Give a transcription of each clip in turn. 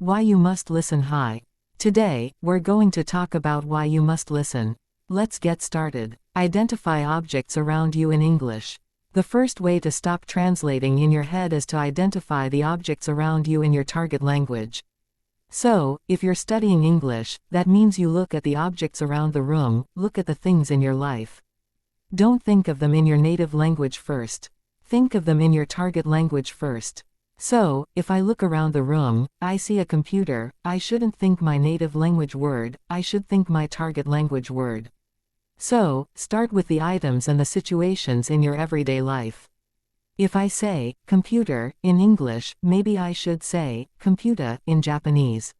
Why you must listen. Hi. Today, we're going to talk about why you must listen. Let's get started. Identify objects around you in English. The first way to stop translating in your head is to identify the objects around you in your target language. So, if you're studying English, that means you look at the objects around the room, look at the things in your life. Don't think of them in your native language first. Think of them in your target language first. So, if I look around the room, I see a computer, I shouldn't think my native language word, I should think my target language word. So, start with the items and the situations in your everyday life. If I say, computer, in English, maybe I should say, computer, in Japanese.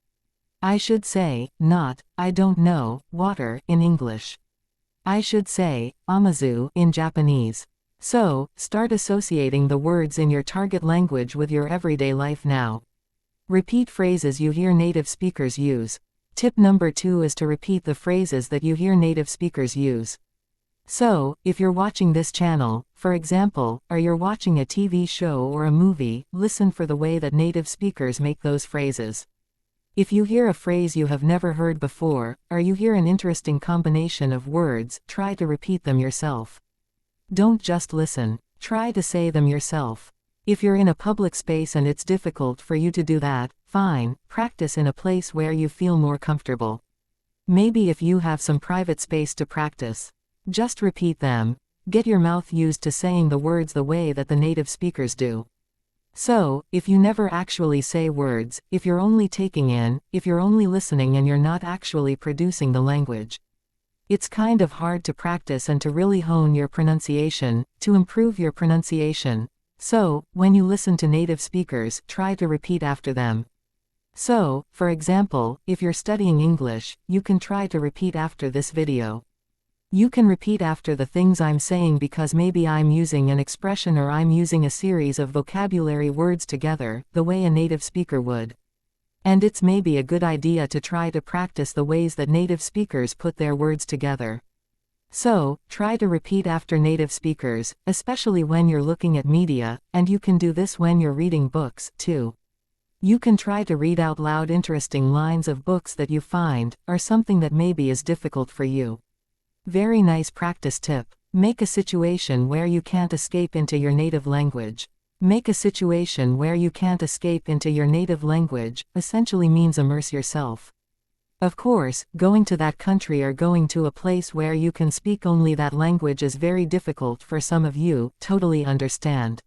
I should say, not, I don't know, water, in English. I should say, amazu, in Japanese. So, start associating the words in your target language with your everyday life now. Repeat phrases you hear native speakers use. Tip number 2 is to repeat the phrases that you hear native speakers use. So, if you're watching this channel, for example, or you're watching a TV show or a movie, listen for the way that native speakers make those phrases. If you hear a phrase you have never heard before, or you hear an interesting combination of words, try to repeat them yourself. Don't just listen. Try to say them yourself. If you're in a public space and it's difficult for you to do that, fine, practice in a place where you feel more comfortable. Maybe if you have some private space to practice, just repeat them. Get your mouth used to saying the words the way that the native speakers do. So, if you never actually say words, if you're only taking in, if you're only listening and you're not actually producing the language, it's kind of hard to practice and to really hone your pronunciation, to improve your pronunciation. So, when you listen to native speakers, try to repeat after them. So, for example, if you're studying English, you can try to repeat after this video. You can repeat after the things I'm saying because maybe I'm using an expression or I'm using a series of vocabulary words together, the way a native speaker would. And it's maybe a good idea to try to practice the ways that native speakers put their words together. So, try to repeat after native speakers, especially when you're looking at media, and you can do this when you're reading books, too. You can try to read out loud interesting lines of books that you find, or something that maybe is difficult for you. Very nice practice tip. Make a situation where you can't escape into your native language. Make a situation where you can't escape into your native language, essentially means immerse yourself. Of course, going to that country or going to a place where you can speak only that language is very difficult for some of you, totally understand.